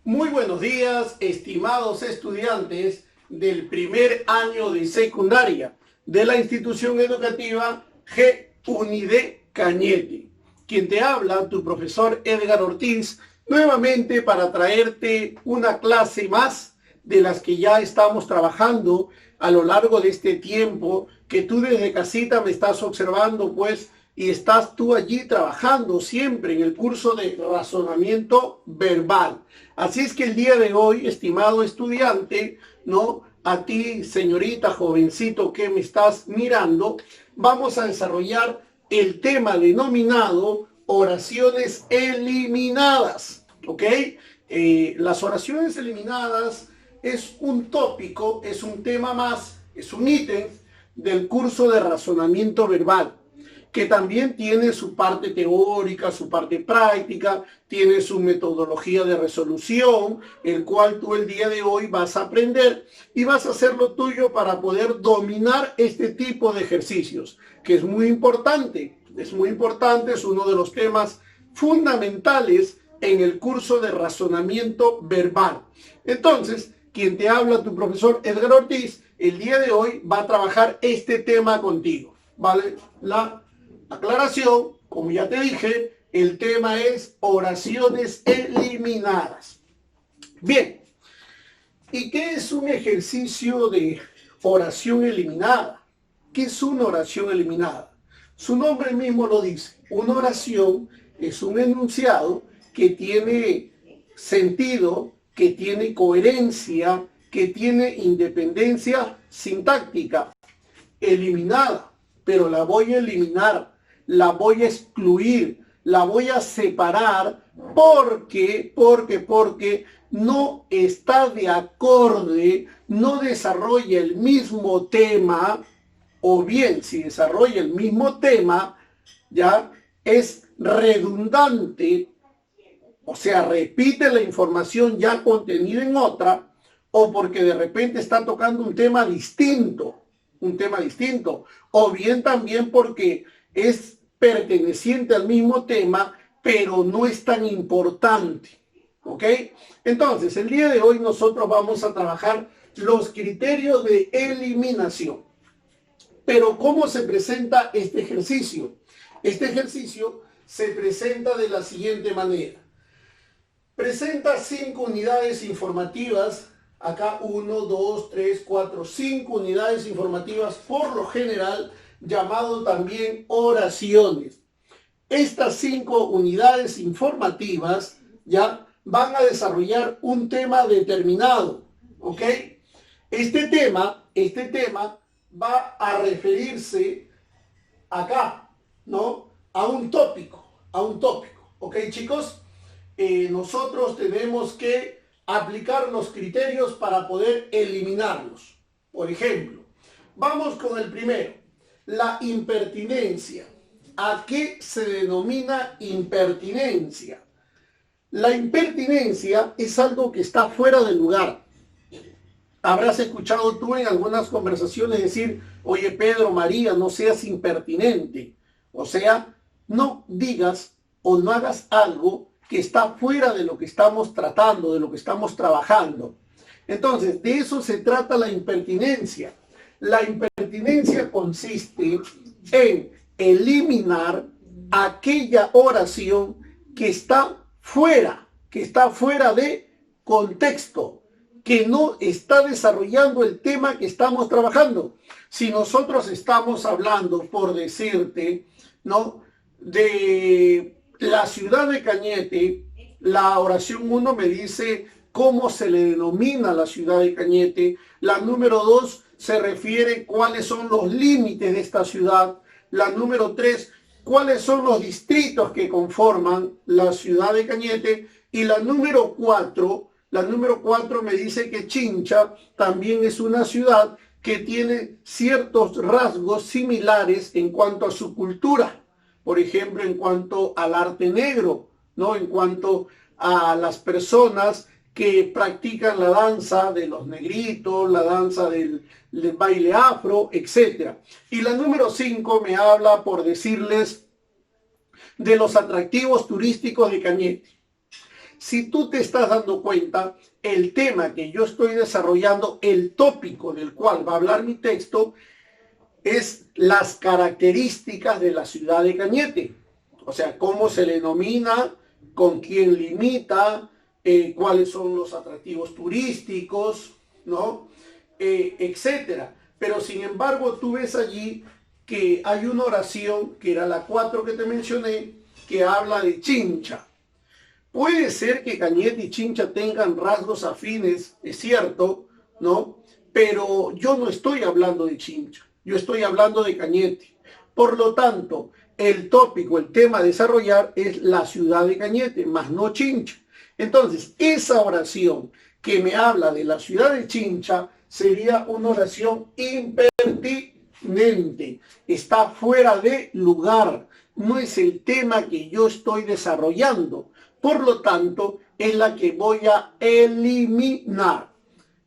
Muy buenos días, estimados estudiantes del primer año de secundaria de la institución educativa G. Unide Cañete. Quien te habla, tu profesor Edgar Ortiz, nuevamente para traerte una clase más de las que ya estamos trabajando a lo largo de este tiempo que tú desde casita me estás observando, pues, y estás tú allí trabajando siempre en el curso de razonamiento verbal. Así es que el día de hoy, estimado estudiante, ¿no? A ti, señorita, jovencito que me estás mirando, vamos a desarrollar el tema denominado oraciones eliminadas, ¿ok? Las oraciones eliminadas es un tópico, es un tema más, es un ítem del curso de razonamiento verbal, que también tiene su parte teórica, su parte práctica, tiene su metodología de resolución, el cual tú el día de hoy vas a aprender y vas a hacer lo tuyo para poder dominar este tipo de ejercicios, que es muy importante, es uno de los temas fundamentales en el curso de razonamiento verbal. Entonces, quien te habla, tu profesor Edgar Ortiz, el día de hoy va a trabajar este tema contigo, ¿vale? La aclaración, como ya te dije, el tema es oraciones eliminadas. Bien, ¿y qué es un ejercicio de oración eliminada? ¿Qué es una oración eliminada? Su nombre mismo lo dice. Una oración es un enunciado que tiene sentido, que tiene coherencia, que tiene independencia sintáctica. Eliminada, pero la voy a eliminar, la voy a excluir, la voy a separar porque no está de acorde, no desarrolla el mismo tema, o bien si desarrolla el mismo tema, ya es redundante, o sea, repite la información ya contenida en otra, o porque de repente está tocando un tema distinto, o bien también porque es perteneciente al mismo tema, pero no es tan importante, ¿ok? Entonces, el día de hoy nosotros vamos a trabajar los criterios de eliminación. Pero, ¿cómo se presenta este ejercicio? Este ejercicio se presenta de la siguiente manera. Presenta 5 unidades informativas. Acá 1, 2, 3, 4, 5 unidades informativas, por lo general llamado también oraciones. Estas 5 unidades informativas ya van a desarrollar un tema determinado, ¿ok? Este tema va a referirse acá, ¿no? A un tópico, ¿ok, chicos? Nosotros tenemos que aplicar los criterios para poder eliminarlos. Por ejemplo, vamos con el primero, la impertinencia. ¿A qué se denomina impertinencia? La impertinencia es algo que está fuera del lugar. Habrás escuchado tú en algunas conversaciones decir, oye Pedro, María, no seas impertinente. O sea, no digas o no hagas algo que está fuera de lo que estamos tratando, de lo que estamos trabajando. Entonces, de eso se trata la impertinencia. La impertinencia consiste en eliminar aquella oración que está fuera de contexto, que no está desarrollando el tema que estamos trabajando. Si nosotros estamos hablando, por decirte, ¿no?, de la ciudad de Cañete, la oración 1 me dice cómo se le denomina la ciudad de Cañete. La número 2 se refiere cuáles son los límites de esta ciudad. La número 3, cuáles son los distritos que conforman la ciudad de Cañete. Y la número 4 me dice que Chincha también es una ciudad que tiene ciertos rasgos similares en cuanto a su cultura. Por ejemplo, en cuanto al arte negro, ¿no? En cuanto a las personas que practican la danza de los negritos, la danza del baile afro, etc. Y la número 5 me habla, por decirles, de los atractivos turísticos de Cañete. si tú te estás dando cuenta, el tema que yo estoy desarrollando, el tópico del cual va a hablar mi texto, es las características de la ciudad de Cañete. O sea, cómo se le denomina, con quién limita, cuáles son los atractivos turísticos, ¿no? Etcétera. Pero sin embargo, tú ves allí que hay una oración, que era la 4 que te mencioné, que habla de Chincha. Puede ser que Cañete y Chincha tengan rasgos afines, es cierto, ¿no? Pero yo no estoy hablando de Chincha, yo estoy hablando de Cañete. Por lo tanto, el tópico, el tema a desarrollar es la ciudad de Cañete, más no Chincha. Entonces, esa oración que me habla de la ciudad de Chincha sería una oración impertinente, está fuera de lugar, no es el tema que yo estoy desarrollando. Por lo tanto, es la que voy a eliminar.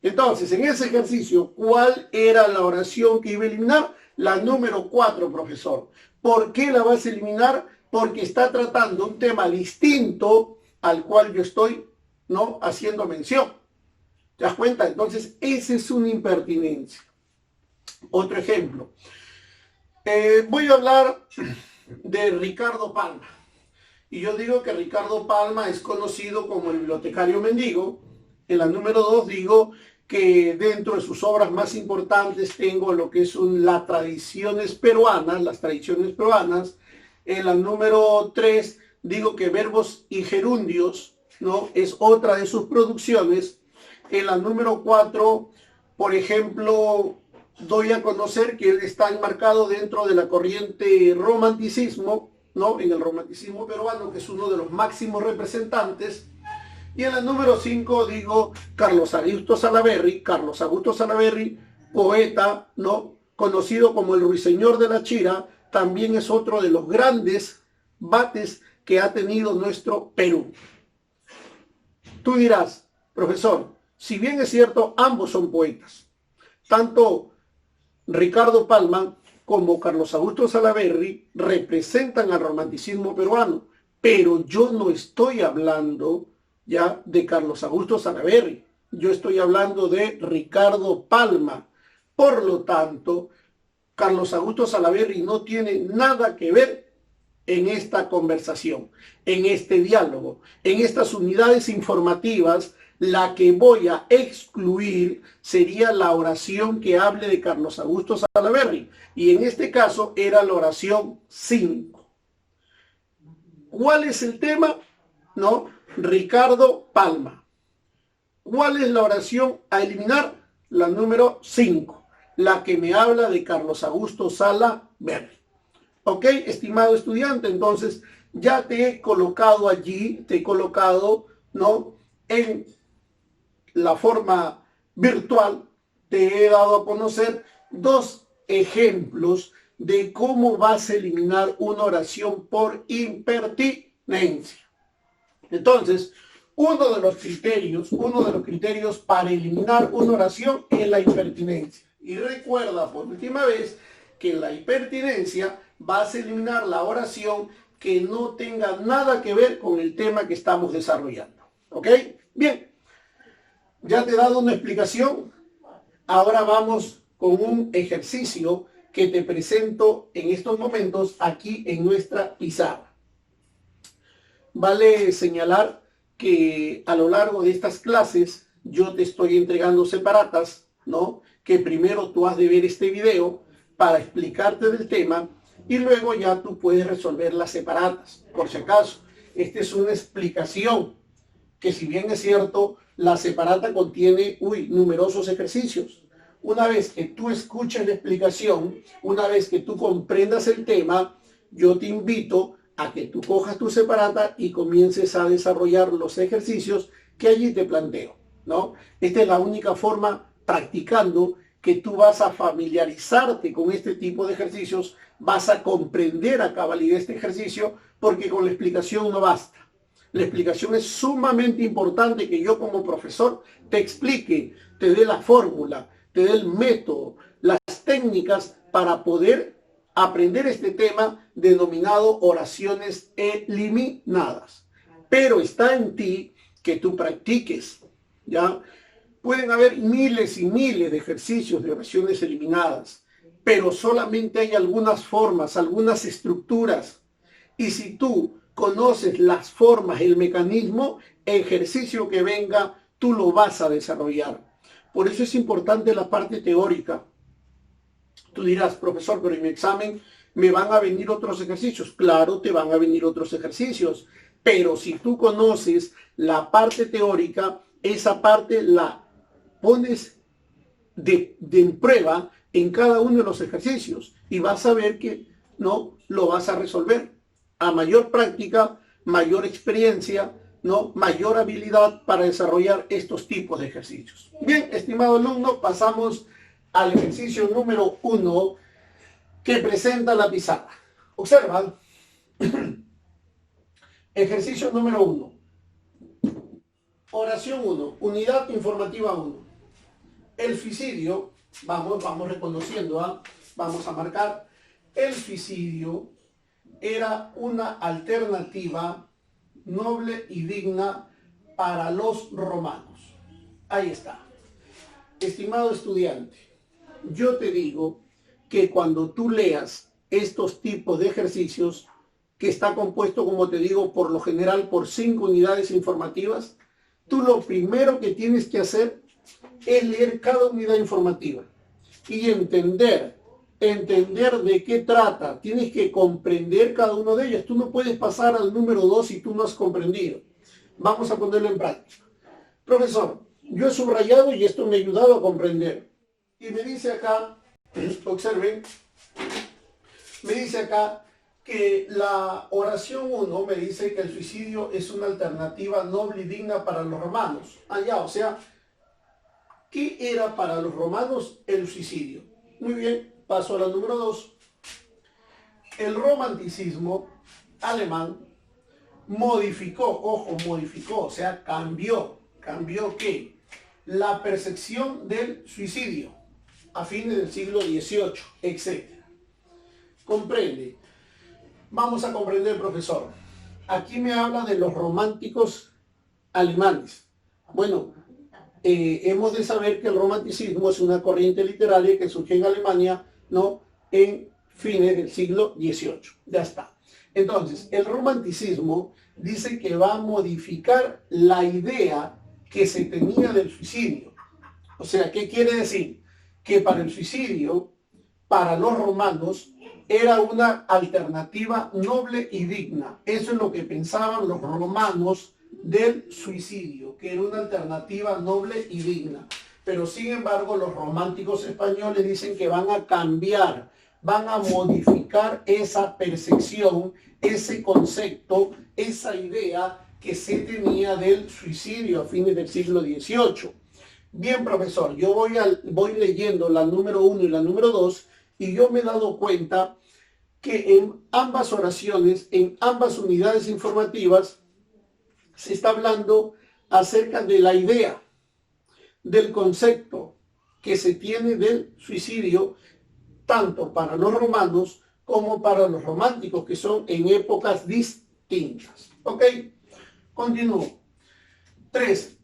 Entonces, en ese ejercicio, ¿cuál era la oración que iba a eliminar? La número 4, profesor. ¿Por qué la vas a eliminar? Porque está tratando un tema distinto al cual yo estoy, ¿no?, haciendo mención. ¿Te das cuenta? Entonces, esa es una impertinencia. Otro ejemplo. Voy a hablar de Ricardo Palma. Y yo digo que Ricardo Palma es conocido como el bibliotecario mendigo. En la número 2 digo que dentro de sus obras más importantes tengo lo que son las tradiciones peruanas. En la número 3 digo que Verbos y Gerundios, ¿no?, es otra de sus producciones. En la número 4, por ejemplo, doy a conocer que él está enmarcado dentro de la corriente romanticismo, ¿no?, en el romanticismo peruano, que es uno de los máximos representantes. Y en la número 5 digo Carlos Augusto Salaverry, poeta, ¿no?, conocido como el Ruiseñor de la Chira, también es otro de los grandes bates que ha tenido nuestro Perú. Tú dirás, profesor, si bien es cierto, ambos son poetas, tanto Ricardo Palma como Carlos Augusto Salaverry representan al romanticismo peruano, pero yo no estoy hablando ya de Carlos Augusto Salaverry, yo estoy hablando de Ricardo Palma. Por lo tanto, Carlos Augusto Salaverry no tiene nada que ver en esta conversación, en este diálogo, en estas unidades informativas. La que voy a excluir sería la oración que hable de Carlos Augusto Salaverry, y en este caso era la oración 5. ¿Cuál es el tema? ¿No? Ricardo Palma. ¿Cuál es la oración a eliminar? La número 5, la que me habla de Carlos Augusto Salaverry. ¿Ok, estimado estudiante? Entonces, ya te he colocado allí, ¿no?, en la forma virtual, te he dado a conocer 2 ejemplos de cómo vas a eliminar una oración por impertinencia. Entonces, uno de los criterios para eliminar una oración es la impertinencia. Y recuerda por última vez que en la impertinencia vas a eliminar la oración que no tenga nada que ver con el tema que estamos desarrollando. ¿Ok? Bien. Ya te he dado una explicación, ahora vamos con un ejercicio que te presento en estos momentos aquí en nuestra pizarra. Vale señalar que a lo largo de estas clases yo te estoy entregando separatas, ¿no?, que primero tú has de ver este video para explicarte del tema y luego ya tú puedes resolver las separatas. Por si acaso, esta es una explicación que, si bien es cierto, la separata contiene numerosos ejercicios. Una vez que tú escuches la explicación, una vez que tú comprendas el tema, yo te invito a que tú cojas tu separata y comiences a desarrollar los ejercicios que allí te planteo, ¿no? Esta es la única forma, practicando, que tú vas a familiarizarte con este tipo de ejercicios, vas a comprender a cabalidad este ejercicio, porque con la explicación no basta. La explicación es sumamente importante, que yo como profesor te explique, te dé la fórmula, te dé el método, las técnicas para poder aprender este tema denominado oraciones eliminadas. Pero está en ti que tú practiques, ¿ya? Pueden haber miles y miles de ejercicios de oraciones eliminadas, pero solamente hay algunas formas, algunas estructuras. Y si tú conoces las formas, el mecanismo, ejercicio que venga, tú lo vas a desarrollar. Por eso es importante la parte teórica. Tú dirás, profesor, pero en mi examen me van a venir otros ejercicios. Claro, te van a venir otros ejercicios, pero si tú conoces la parte teórica, esa parte la pones en prueba en cada uno de los ejercicios y vas a ver que no lo vas a resolver. A mayor práctica, mayor experiencia, ¿no? Mayor habilidad para desarrollar estos tipos de ejercicios. Bien, estimado alumno, pasamos al ejercicio número 1 que presenta la pizarra. Observa. Ejercicio número 1. Oración 1. Unidad informativa 1. El suicidio, vamos reconociendo, vamos a marcar, el suicidio era una alternativa noble y digna para los romanos. Ahí está. Estimado estudiante, yo te digo que cuando tú leas estos tipos de ejercicios, que está compuesto, como te digo, por lo general por 5 unidades informativas, tú lo primero que tienes que hacer es leer cada unidad informativa y entender de qué trata. Tienes que comprender cada uno de ellas. Tú no puedes pasar al número 2 si tú no has comprendido. Vamos a ponerlo en práctica. Profesor, yo he subrayado y esto me ha ayudado a comprender. Y me dice acá, observen, me dice acá que la oración 1 me dice que el suicidio es una alternativa noble y digna para los romanos. Allá, o sea, ¿qué era para los romanos el suicidio? Muy bien, paso a la número 2. El romanticismo alemán modificó, o sea, cambió ¿qué? La percepción del suicidio a fines del siglo XVIII, etc. Comprende. Vamos a comprender, profesor. Aquí me habla de los románticos alemanes. Bueno, hemos de saber que el romanticismo es una corriente literaria que surgió en Alemania, ¿no? En fines del siglo XVIII. Ya está. Entonces, el romanticismo dice que va a modificar la idea que se tenía del suicidio. O sea, ¿qué quiere decir? Que para el suicidio, para los romanos, era una alternativa noble y digna. Eso es lo que pensaban los romanos del suicidio, que era una alternativa noble y digna. Pero sin embargo, los románticos españoles dicen que van a cambiar, van a modificar esa percepción, ese concepto, esa idea que se tenía del suicidio a fines del siglo XVIII. Bien, profesor, yo voy leyendo la número 1 y la número 2 y yo me he dado cuenta que en ambas oraciones, en ambas unidades informativas, se está hablando acerca de la idea, del concepto que se tiene del suicidio, tanto para los romanos como para los románticos, que son en épocas distintas. ¿Ok? Continúo. 3.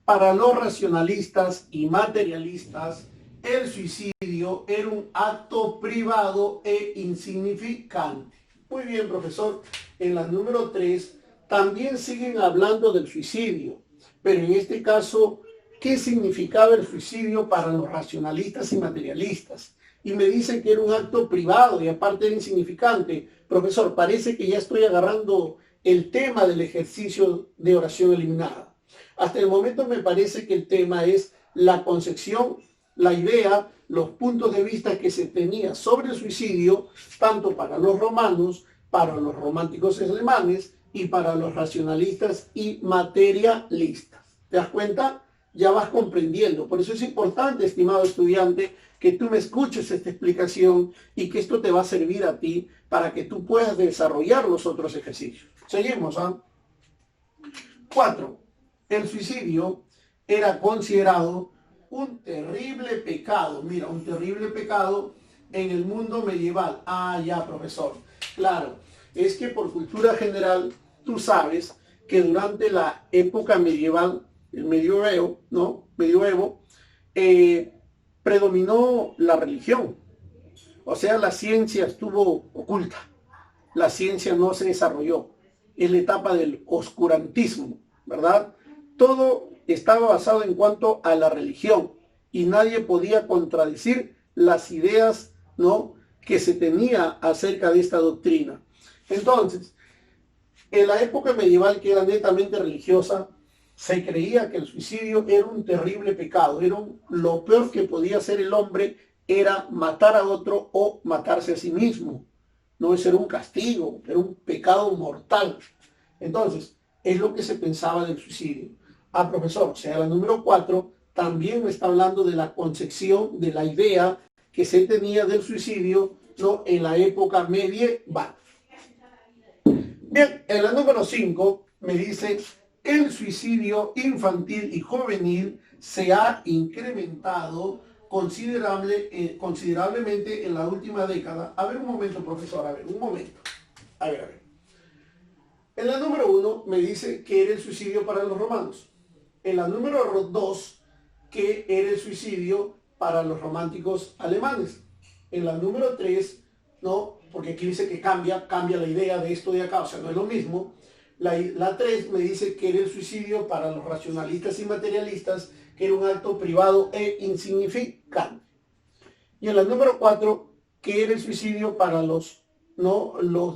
Para los racionalistas y materialistas, el suicidio era un acto privado e insignificante. Muy bien, profesor. En la número 3 también siguen hablando del suicidio, pero en este caso, ¿qué significaba el suicidio para los racionalistas y materialistas? Y me dicen que era un acto privado y aparte era insignificante. Profesor, parece que ya estoy agarrando el tema del ejercicio de oración eliminada. Hasta el momento me parece que el tema es la concepción, la idea, los puntos de vista que se tenía sobre el suicidio, tanto para los romanos, para los románticos alemanes y para los racionalistas y materialistas. ¿Te das cuenta? Ya vas comprendiendo. Por eso es importante, estimado estudiante, que tú me escuches esta explicación y que esto te va a servir a ti para que tú puedas desarrollar los otros ejercicios. Seguimos, 4. El suicidio era considerado un terrible pecado. Mira, un terrible pecado en el mundo medieval. Ah, ya, profesor. Claro, es que por cultura general tú sabes que durante la época medieval, el medioevo, ¿no? Medioevo, predominó la religión. O sea, la ciencia estuvo oculta. La ciencia no se desarrolló. Es la etapa del oscurantismo, ¿verdad? Todo estaba basado en cuanto a la religión y nadie podía contradecir las ideas, ¿no?, que se tenía acerca de esta doctrina. Entonces, en la época medieval, que era netamente religiosa, se creía que el suicidio era un terrible pecado, lo peor que podía hacer el hombre era matar a otro o matarse a sí mismo. No, eso era un castigo, era un pecado mortal. Entonces, es lo que se pensaba del suicidio. Profesor, o sea, la número 4 también me está hablando de la concepción, de la idea que se tenía del suicidio, ¿no?, en la época medieval. Bien, en la número 5 me dice: el suicidio infantil y juvenil se ha incrementado considerablemente en la última década. A ver un momento, profesor, a ver, un momento. A ver. En la número 1 me dice que era el suicidio para los romanos. En la número 2, que era el suicidio para los románticos alemanes. En la número 3, no, porque aquí dice que cambia la idea de esto de acá, o sea, no es lo mismo. La 3 me dice que era el suicidio para los racionalistas y materialistas, que era un acto privado e insignificante. Y en la número 4, que era el suicidio para los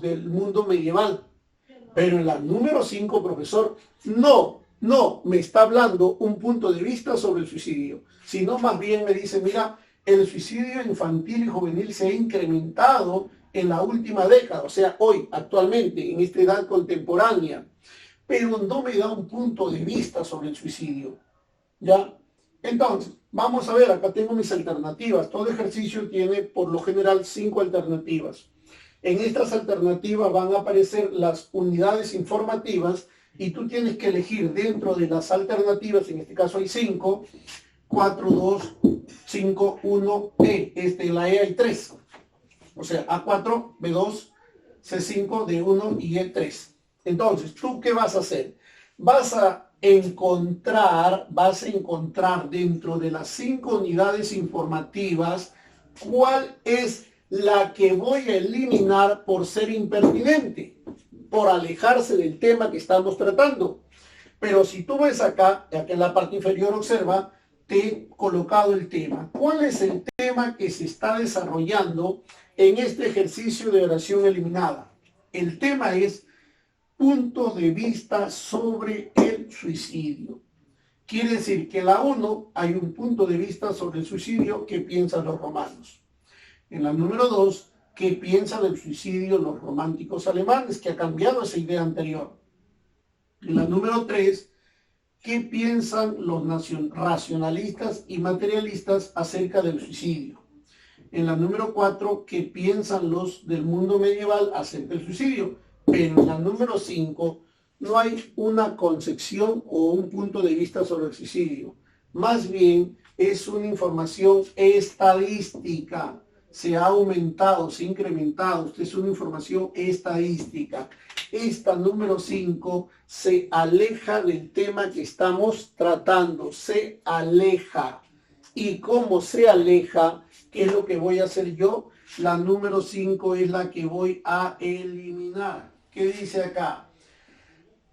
del mundo medieval. Pero en la número 5, profesor, no me está hablando un punto de vista sobre el suicidio, sino más bien me dice: mira, el suicidio infantil y juvenil se ha incrementado en la última década, o sea, hoy, actualmente, en esta edad contemporánea, pero no me da un punto de vista sobre el suicidio, ¿ya? Entonces, vamos a ver, acá tengo mis alternativas. Todo ejercicio tiene, por lo general, 5 alternativas. En estas alternativas van a aparecer las unidades informativas y tú tienes que elegir dentro de las alternativas, en este caso hay 5, 4, 2, 5, 1, E. En la E hay 3. O sea, A4, B2, C5, D1 y E3. Entonces, ¿tú qué vas a hacer? Vas a encontrar dentro de las 5 unidades informativas cuál es la que voy a eliminar por ser impertinente, por alejarse del tema que estamos tratando. Pero si tú ves acá en la parte inferior, observa, te he colocado el tema. ¿Cuál es el tema que se está desarrollando en este ejercicio de oración eliminada? El tema es puntos de vista sobre el suicidio. Quiere decir que en la 1 hay un punto de vista sobre el suicidio que piensan los romanos. En la número 2, ¿qué piensan del suicidio los románticos alemanes? Que ha cambiado esa idea anterior. En la número 3, ¿qué piensan los racionalistas y materialistas acerca del suicidio? En la número 4, ¿qué piensan los del mundo medieval acerca del suicidio? Pero en la número 5 no hay una concepción o un punto de vista sobre el suicidio. Más bien es una información estadística. Se ha aumentado, se ha incrementado. Esta es una información estadística. Esta número 5 se aleja del tema que estamos tratando. Se aleja. ¿Y cómo se aleja? ¿Qué es lo que voy a hacer yo? La número 5 es la que voy a eliminar. ¿Qué dice acá?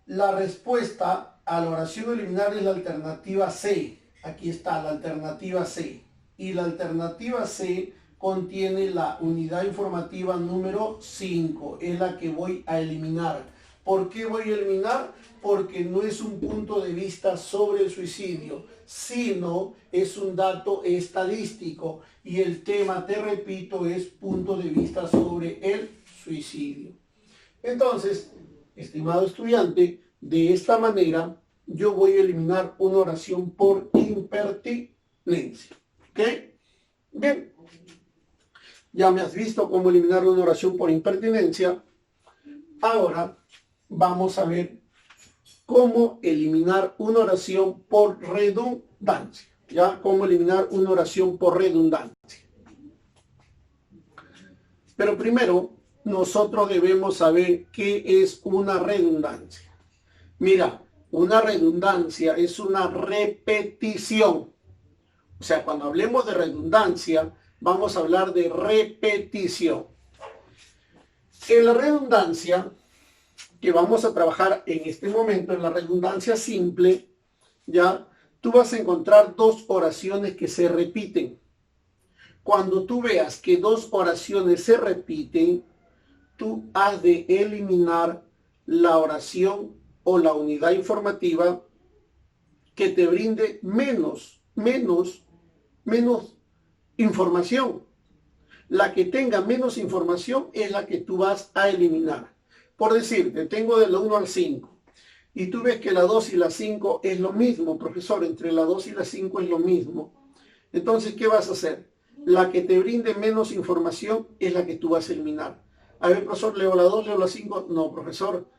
La respuesta a la oración eliminar es la alternativa C. Aquí está la alternativa C. Y la alternativa C contiene la unidad informativa número 5. Es la que voy a eliminar. ¿Por qué voy a eliminar? Porque no es un punto de vista sobre el suicidio, sino es un dato estadístico. Y el tema, te repito, es punto de vista sobre el suicidio. Entonces, estimado estudiante, de esta manera yo voy a eliminar una oración por impertinencia. ¿Ok? Bien. Ya me has visto cómo eliminar una oración por impertinencia. Ahora vamos a ver cómo eliminar una oración por redundancia. ¿Ya? Cómo eliminar una oración por redundancia. Pero primero, nosotros debemos saber qué es una redundancia. Mira, una redundancia es una repetición. O sea, cuando hablemos de redundancia, vamos a hablar de repetición. En la redundancia, que vamos a trabajar en este momento, en la redundancia simple, ya, tú vas a encontrar dos oraciones que se repiten. Cuando tú veas que dos oraciones se repiten, tú has de eliminar la oración o la unidad informativa que te brinde menos información. La que tenga menos información es la que tú vas a eliminar. Por decirte, tengo de la 1 al 5 y tú ves que la 2 y la 5 es lo mismo, profesor, entre la 2 y la 5 es lo mismo. Entonces, ¿qué vas a hacer? La que te brinde menos información es la que tú vas a eliminar. A ver, profesor, leo la 2, leo la 5. No, profesor,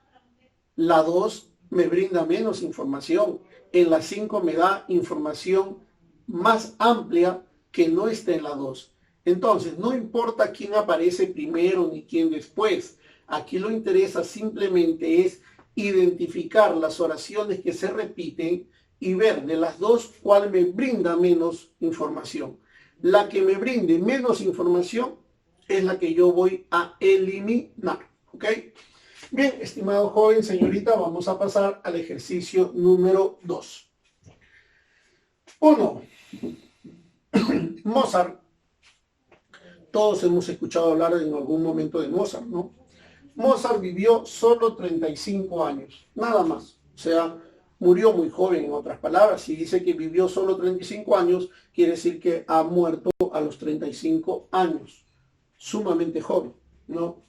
la 2 me brinda menos información. En la 5 me da información más amplia que no está en la 2. Entonces, no importa quién aparece primero ni quién después. Aquí lo que interesa simplemente es identificar las oraciones que se repiten y ver de las dos cuál me brinda menos información. La que me brinde menos información es la que yo voy a eliminar. ¿Ok? Bien, estimado joven, señorita, vamos a pasar al ejercicio número 2. 1. Mozart. Todos hemos escuchado hablar en algún momento de Mozart, ¿no? Mozart vivió solo 35 años, nada más. O sea, murió muy joven, en otras palabras. Si dice que vivió solo 35 años, quiere decir que ha muerto a los 35 años. Sumamente joven, ¿no?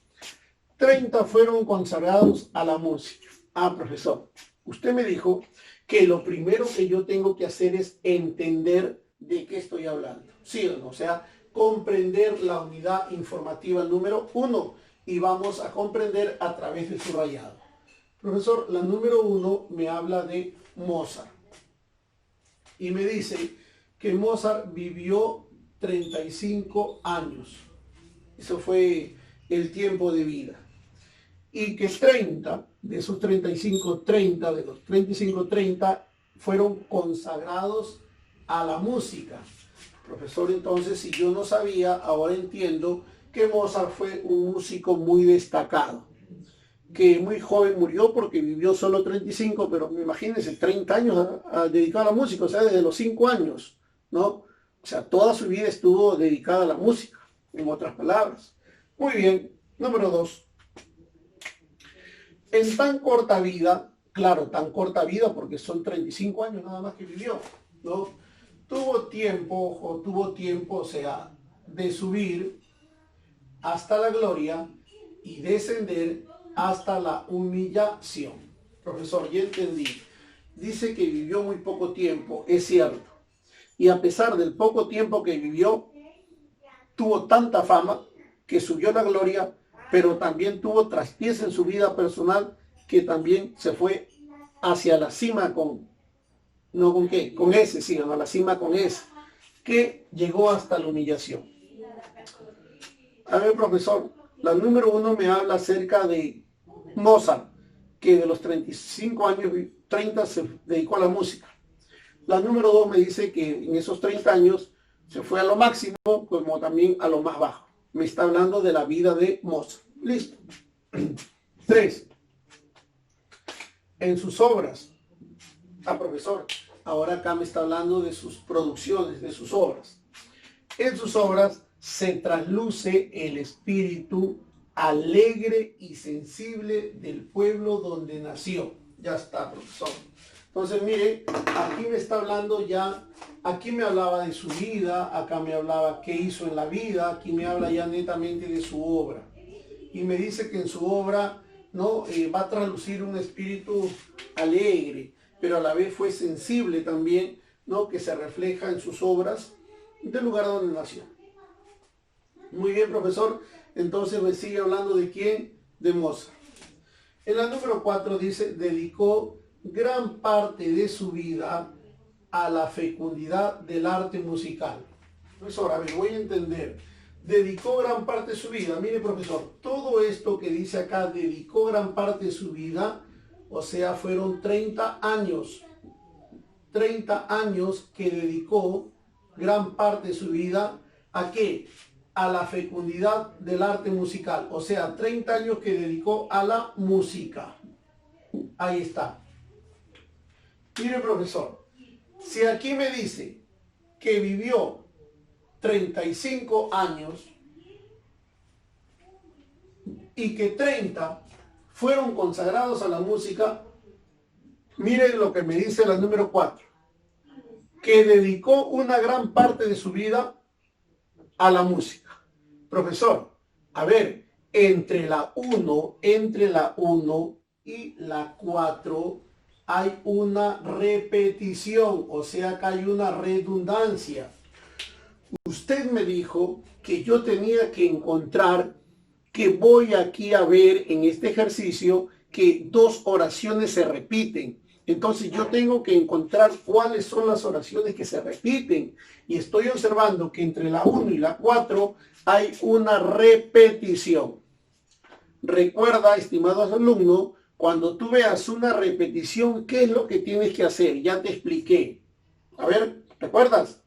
30 fueron consagrados a la música. Ah, profesor, usted me dijo que lo primero que yo tengo que hacer es entender de qué estoy hablando. ¿Sí o no? O sea, comprender la unidad informativa número 1 y vamos a comprender a través del subrayado. Profesor, la número 1 me habla de Mozart y me dice que Mozart vivió 35 años. Eso fue el tiempo de vida. Y que 30, de esos 35, 30, de los 35, 30 fueron consagrados a la música. Profesor, entonces, si yo no sabía, ahora entiendo que Mozart fue un músico muy destacado, que muy joven murió porque vivió solo 35, pero imagínense, 30 años dedicado a la música, o sea, desde los 5 años, ¿no? O sea, toda su vida estuvo dedicada a la música, en otras palabras. Muy bien, número 2. En tan corta vida, claro, tan corta vida porque son 35 años nada más que vivió, ¿no? Tuvo tiempo, o sea, de subir hasta la gloria y descender hasta la humillación. Profesor, ya entendí. Dice que vivió muy poco tiempo, es cierto. Y a pesar del poco tiempo que vivió, tuvo tanta fama que subió a la gloria, pero también tuvo traspiés en su vida personal que también se fue hacia la cima con, ¿no con qué? Con ese, sí, a la cima con ese, que llegó hasta la humillación. A ver, profesor, la número 1 me habla acerca de Mozart, que de los 35 años, 30 se dedicó a la música. La número 2 me dice que en esos 30 años se fue a lo máximo, como también a lo más bajo. Me está hablando de la vida de Mozart. Listo. 3. En sus obras. Ah, profesor, ahora acá me está hablando de sus producciones, de sus obras. En sus obras se trasluce el espíritu alegre y sensible del pueblo donde nació. Ya está, profesor. Entonces, mire, aquí me está hablando ya, aquí me hablaba de su vida, acá me hablaba qué hizo en la vida, aquí me habla ya netamente de su obra. Y me dice que en su obra, ¿no? Va a traslucir un espíritu alegre, pero a la vez fue sensible también, ¿no? Que se refleja en sus obras del lugar donde nació. Muy bien, profesor. Entonces me sigue hablando de quién, de Mozart. En la número 4 dice, dedicó gran parte de su vida a la fecundidad del arte musical. Profesor, a ver, voy a entender. Dedicó gran parte de su vida. Mire, profesor, todo esto que dice acá, dedicó gran parte de su vida, O sea, fueron 30 años. 30 años que dedicó gran parte de su vida ¿a qué? A la fecundidad del arte musical. O sea, 30 años que dedicó a la música. Ahí está. Mire, profesor, si aquí me dice que vivió 35 años y que 30 fueron consagrados a la música, miren lo que me dice la número 4, que dedicó una gran parte de su vida a la música. Profesor, a ver, entre la 1 y la 4 hay una repetición, o sea que hay una redundancia. Usted me dijo que yo tenía que encontrar, que voy aquí a ver en este ejercicio que 2 oraciones se repiten. Entonces yo tengo que encontrar cuáles son las oraciones que se repiten. Y estoy observando que entre la 1 y la 4 hay una repetición. Recuerda, estimados alumnos, cuando tú veas una repetición, ¿qué es lo que tienes que hacer? Ya te expliqué. A ver, ¿recuerdas?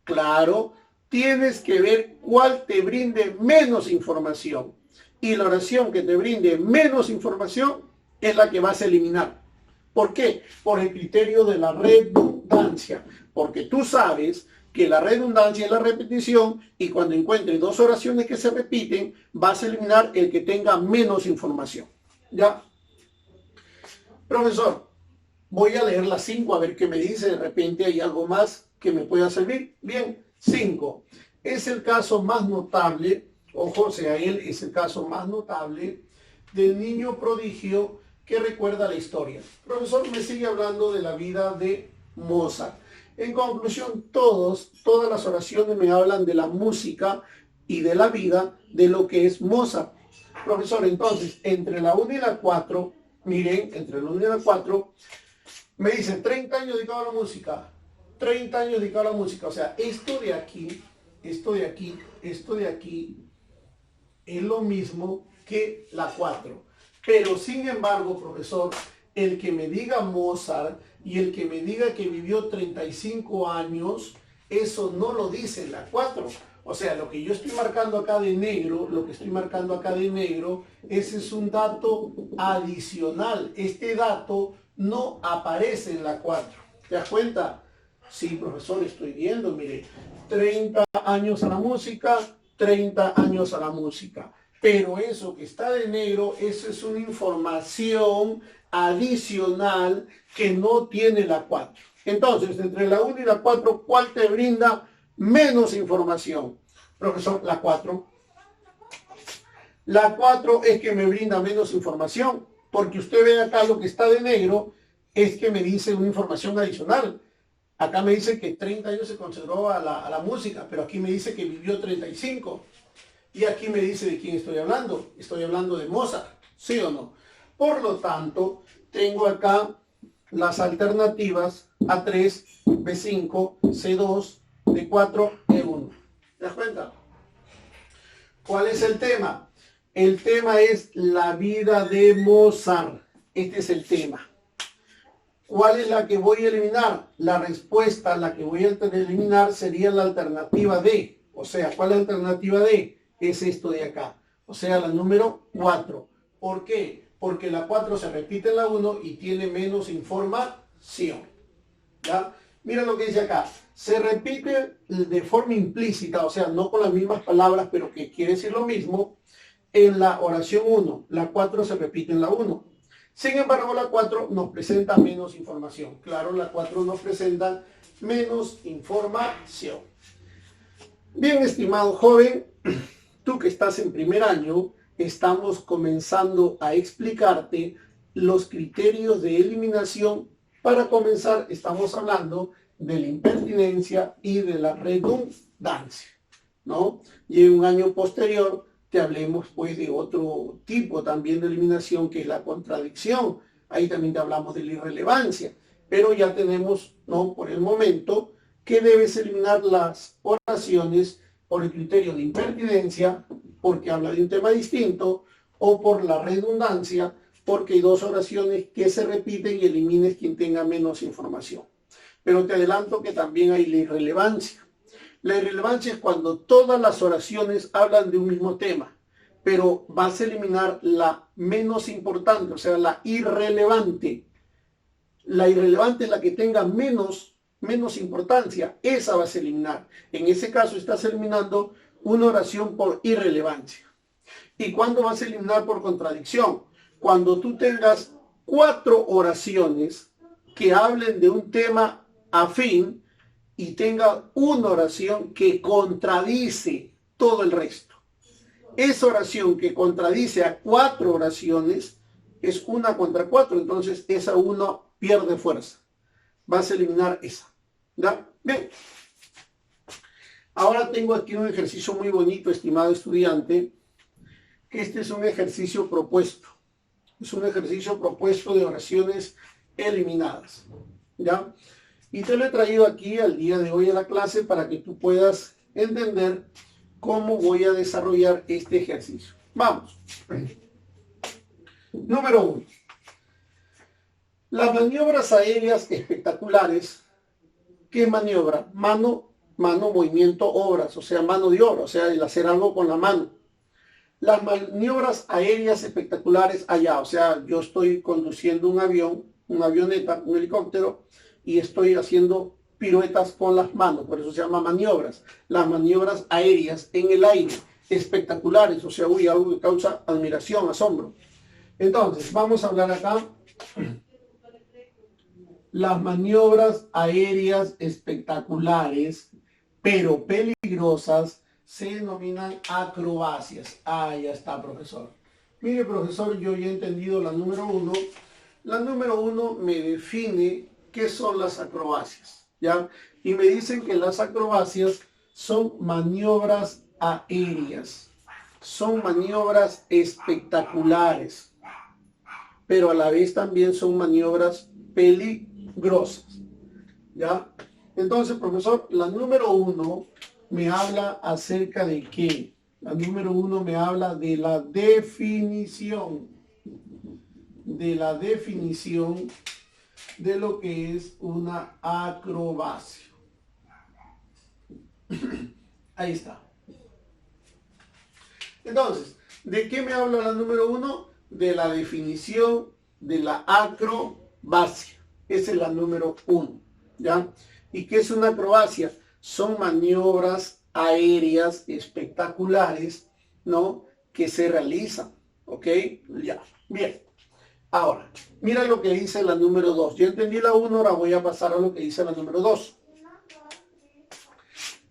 Claro, tienes que ver cuál te brinde menos información. Y la oración que te brinde menos información es la que vas a eliminar. ¿Por qué? Por el criterio de la redundancia. Porque tú sabes que la redundancia es la repetición y cuando encuentres 2 oraciones que se repiten, vas a eliminar el que tenga menos información. ¿Ya? Profesor, voy a leer las 5 a ver qué me dice. De repente hay algo más que me pueda servir. Bien, 5. Es el caso más notable, ojo, o sea, él es el caso más notable del niño prodigio que recuerda la historia. Profesor, me sigue hablando de la vida de Mozart. En conclusión, todas las oraciones me hablan de la música y de la vida de lo que es Mozart. Profesor, entonces, entre la 1 y la 4, miren, entre la 1 y la 4, me dice 30 años dedicado a la música. 30 años dedicado a la música. O sea, esto de aquí es lo mismo que la 4. Pero sin embargo, profesor, el que me diga Mozart y el que me diga que vivió 35 años, eso no lo dice la 4. O sea, lo que yo estoy marcando acá de negro, ese es un dato adicional. Este dato no aparece en la 4. ¿Te das cuenta? Sí, profesor, estoy viendo, mire, 30 años a la música, 30 años a la música. Pero eso que está de negro, eso es una información adicional que no tiene la 4. Entonces, entre la 1 y la 4, ¿cuál te brinda menos información? Profesor, la 4. La 4 es que me brinda menos información, porque usted ve acá lo que está de negro, es que me dice una información adicional. Acá me dice que 30 años se consagró a la música, pero aquí me dice que vivió 35. Y aquí me dice de quién estoy hablando. Estoy hablando de Mozart, ¿sí o no? Por lo tanto, tengo acá las alternativas A3, B5, C2, D4, E1. ¿Te das cuenta? ¿Cuál es el tema? El tema es la vida de Mozart. Este es el tema. ¿Cuál es la que voy a eliminar? La respuesta, la que voy a eliminar sería la alternativa D. O sea, ¿cuál es la alternativa D? Es esto de acá. O sea, la número 4. ¿Por qué? Porque la 4 se repite en la 1 y tiene menos información. ¿Ya? Mira lo que dice acá. Se repite de forma implícita, o sea, no con las mismas palabras, pero que quiere decir lo mismo, en la oración 1. La 4 se repite en la 1. Sin embargo, la 4 nos presenta menos información. Claro, la 4 nos presenta menos información. Bien, estimado joven, tú que estás en primer año, estamos comenzando a explicarte los criterios de eliminación. Para comenzar, estamos hablando de la impertinencia y de la redundancia, ¿no? Y en un año posterior te hablemos pues de otro tipo también de eliminación, que es la contradicción. Ahí también te hablamos de la irrelevancia, pero ya tenemos, ¿no?, por el momento, que debes eliminar las oraciones por el criterio de impertinencia, porque habla de un tema distinto, o por la redundancia, porque hay dos oraciones que se repiten y elimines quien tenga menos información. Pero te adelanto que también hay la irrelevancia. La irrelevancia es cuando todas las oraciones hablan de un mismo tema, pero vas a eliminar la menos importante, o sea, la irrelevante. La irrelevante es la que tenga menos importancia, esa vas a eliminar. En ese caso estás eliminando una oración por irrelevancia. ¿Y cuándo vas a eliminar por contradicción? Cuando tú tengas 4 oraciones que hablen de un tema afín y tenga una oración que contradice todo el resto. Esa oración que contradice a 4 oraciones es 1 contra 4, entonces esa 1 pierde fuerza. Vas a eliminar esa. ¿Ya? Bien. Ahora tengo aquí un ejercicio muy bonito, estimado estudiante. Este es un ejercicio propuesto. Es un ejercicio propuesto de oraciones eliminadas. ¿Ya? Y te lo he traído aquí al día de hoy a la clase para que tú puedas entender cómo voy a desarrollar este ejercicio. Vamos. Número 1. Las maniobras aéreas espectaculares. ¿Qué maniobra? Mano, movimiento, obras, o sea, mano de obra, o sea, el hacer algo con la mano. Las maniobras aéreas espectaculares allá, o sea, yo estoy conduciendo un avión, una avioneta, un helicóptero, y estoy haciendo piruetas con las manos, por eso se llama maniobras. Las maniobras aéreas en el aire, espectaculares, o sea, algo que causa admiración, asombro. Entonces, vamos a hablar acá. Las maniobras aéreas espectaculares, pero peligrosas, se denominan acrobacias. Ah, ya está, profesor. Mire, profesor, yo ya he entendido la número 1. La número 1 me define qué son las acrobacias, ¿ya? Y me dicen que las acrobacias son maniobras aéreas. Son maniobras espectaculares, pero a la vez también son maniobras peligrosas, ¿ya? Entonces, profesor, la número 1 me habla acerca de qué. La número 1 me habla de la definición. De la definición de lo que es una acrobacia. Ahí está. Entonces, ¿de qué me habla la número 1? De la definición de la acrobacia. Esa es la número 1, ¿ya? ¿Y qué es una acrobacia? Son maniobras aéreas espectaculares, ¿no? Que se realizan, ¿ok? Ya, bien. Ahora, mira lo que dice la número 2. Yo entendí la 1, ahora voy a pasar a lo que dice la número 2.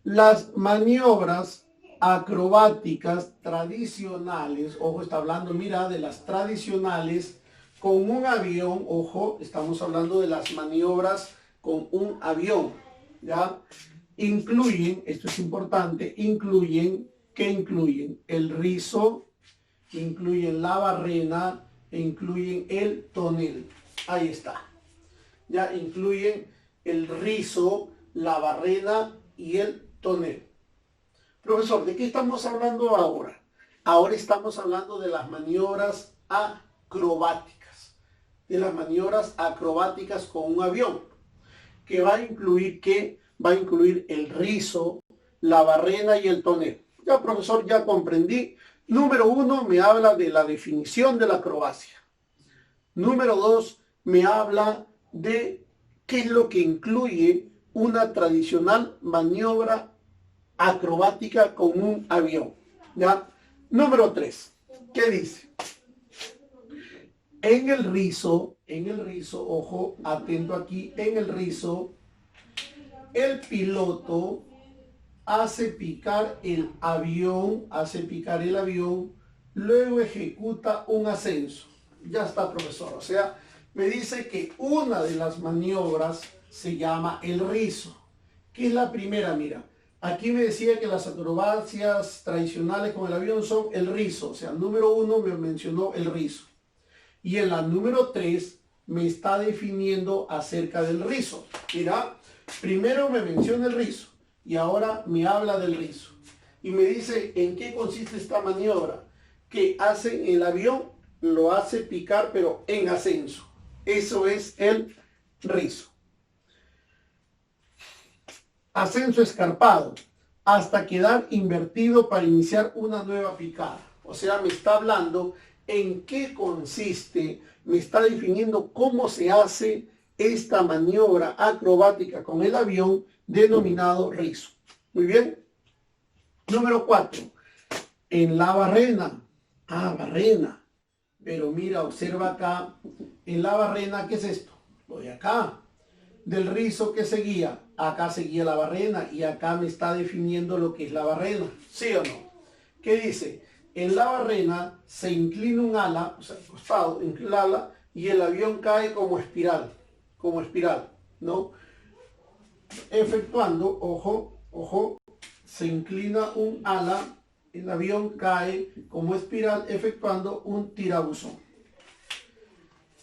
Las maniobras acrobáticas tradicionales, ojo, está hablando, mira, de las tradicionales con un avión, ojo, estamos hablando de las maniobras con un avión, ¿ya? Incluyen, esto es importante, incluyen, ¿qué incluyen? El rizo, incluyen la barrena, e incluyen el tonel. Ahí está. Ya incluyen el rizo, la barrena y el tonel. Profesor, ¿de qué estamos hablando ahora? Ahora estamos hablando de las maniobras acrobáticas. De las maniobras acrobáticas con un avión. Que va a incluir ¿qué? Va a incluir el rizo, la barrena y el tonel. Ya, profesor, ya comprendí. Número 1 me habla de la definición de la acrobacia. Número 2 me habla de qué es lo que incluye una tradicional maniobra acrobática con un avión. ¿Ya? Número 3, ¿qué dice? En el rizo, ojo, atento aquí, en el rizo, el piloto hace picar el avión, luego ejecuta un ascenso. Ya está, profesor. O sea, me dice que una de las maniobras se llama el rizo. ¿Qué es la primera? Mira, aquí me decía que las acrobacias tradicionales con el avión son el rizo. O sea, el número 1 me mencionó el rizo. Y en la número 3 me está definiendo acerca del rizo. Mira, primero me menciona el rizo. Y ahora me habla del rizo. Y me dice en qué consiste esta maniobra. Que hacen el avión, lo hace picar, pero en ascenso. Eso es el rizo. Ascenso escarpado, hasta quedar invertido para iniciar una nueva picada. O sea, me está hablando en qué consiste, me está definiendo cómo se hace esta maniobra acrobática con el avión denominado rizo. Muy bien. Número 4. En la barrena. Barrena. Pero mira, observa acá, en la barrena, ¿qué es esto? Lo de acá. Del rizo que seguía, acá seguía la barrena y acá me está definiendo lo que es la barrena. ¿Sí o no? ¿Qué dice? En la barrena se inclina un ala, o sea, al costado, inclina el ala y el avión cae como espiral, ¿no? Efectuando, ojo, se inclina un ala, el avión cae como espiral efectuando un tirabuzón.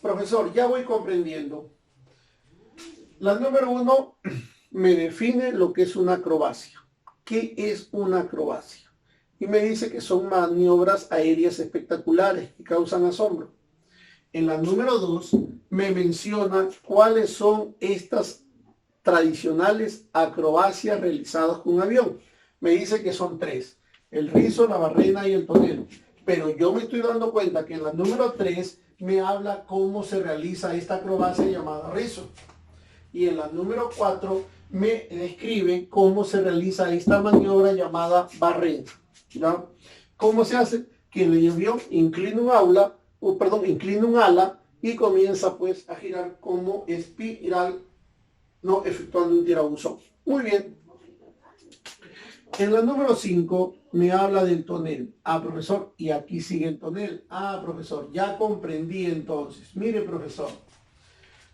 Profesor, ya voy comprendiendo. La número 1 me define lo que es una acrobacia. ¿Qué es una acrobacia? Y me dice que son maniobras aéreas espectaculares que causan asombro. En la número 2 me menciona cuáles son estas tradicionales acrobacias realizadas con un avión. Me dice que son 3. El rizo, la barrena y el tonel. Pero yo me estoy dando cuenta que en la número 3 me habla cómo se realiza esta acrobacia llamada rizo. Y en la número 4 me describe cómo se realiza esta maniobra llamada barrena. ¿Ya? ¿Cómo se hace? Que el avión inclina un ala y comienza pues a girar como espiral, no efectuando un tirabuzón. Muy bien. En la número 5 me habla del tonel. Profesor, y aquí sigue el tonel. Profesor, ya comprendí entonces. Mire, profesor.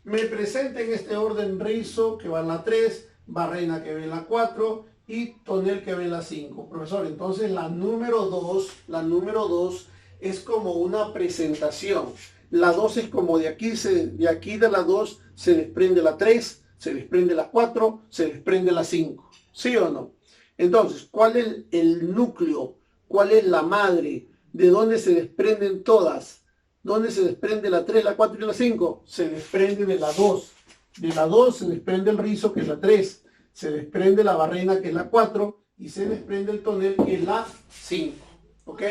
Me presenta en este orden rizo que va en la 3, barrena que va en la 4 y tonel que va en la 5. Profesor, entonces la número 2 es como una presentación. La 2 es como de aquí de la 2 se desprende la 3, se desprende la 4, se desprende la 5. ¿Sí o no? Entonces, ¿cuál es el núcleo? ¿Cuál es la madre? ¿De dónde se desprenden todas? ¿Dónde se desprende la 3, la 4 y la 5? Se desprende de la 2. De la 2 se desprende el rizo, que es la 3. Se desprende la barrena, que es la 4. Y se desprende el tonel, que es la 5. ¿Ok?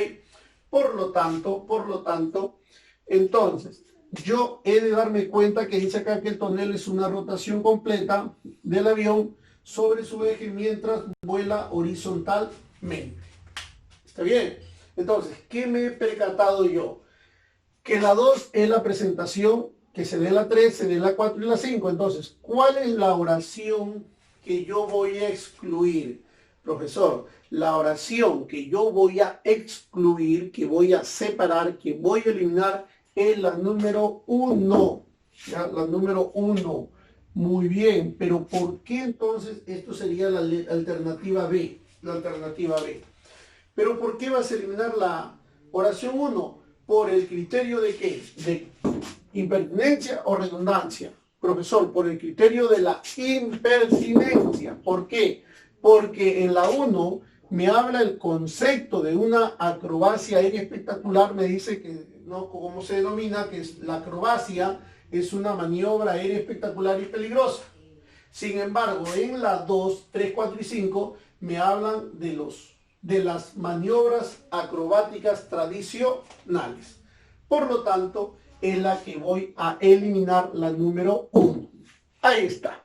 Por lo tanto, entonces, yo he de darme cuenta que dice acá que el tonel es una rotación completa del avión sobre su eje mientras vuela horizontalmente. ¿Está bien? Entonces, ¿qué me he percatado yo? Que la 2 es la presentación, que se dé la 3, se dé la 4 y la 5. Entonces, ¿cuál es la oración que yo voy a excluir? Profesor, la oración que yo voy a excluir, que voy a separar, que voy a eliminar, es la número 1. ¿Ya? La número 1. Muy bien, pero ¿por qué entonces esto sería la alternativa B? La alternativa B. ¿Pero por qué vas a eliminar la oración 1? ¿Por el criterio de qué? ¿De impertinencia o redundancia? Profesor, por el criterio de la impertinencia. ¿Por qué? Porque en la 1 me habla el concepto de una acrobacia aérea espectacular, me dice que, ¿no? ¿Cómo se denomina? Que es la acrobacia es una maniobra aérea espectacular y peligrosa. Sin embargo, en la 2, 3, 4 y 5 me hablan de las maniobras acrobáticas tradicionales. Por lo tanto, es la que voy a eliminar, la número 1. Ahí está.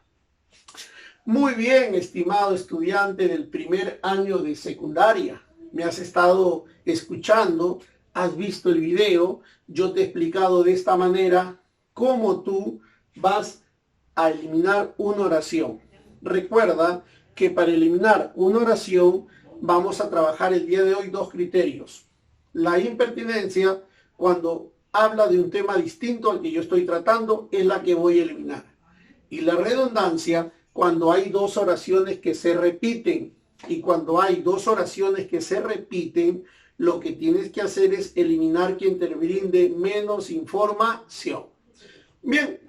Muy bien, estimado estudiante del primer año de secundaria. Me has estado escuchando, has visto el video, yo te he explicado de esta manera cómo tú vas a eliminar una oración. Recuerda que para eliminar una oración vamos a trabajar el día de hoy 2 criterios. La impertinencia, cuando habla de un tema distinto al que yo estoy tratando, es la que voy a eliminar. Y la redundancia, cuando hay 2 oraciones que se repiten. Y cuando hay 2 oraciones que se repiten, lo que tienes que hacer es eliminar quien te brinde menos información. Bien,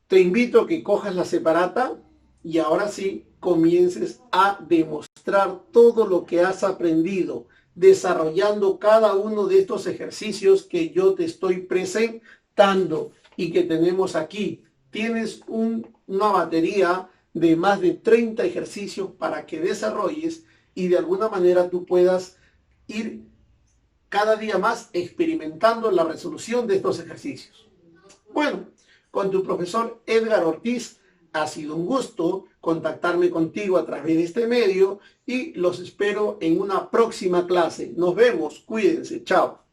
te invito a que cojas la separata y ahora sí comiences a demostrar todo lo que has aprendido desarrollando cada uno de estos ejercicios que yo te estoy presentando y que tenemos aquí. Tienes una batería de más de 30 ejercicios para que desarrolles y de alguna manera tú puedas ir cada día más experimentando la resolución de estos ejercicios. Bueno, con tu profesor Edgar Ortiz ha sido un gusto contactarme contigo a través de este medio y los espero en una próxima clase. Nos vemos, cuídense, chao.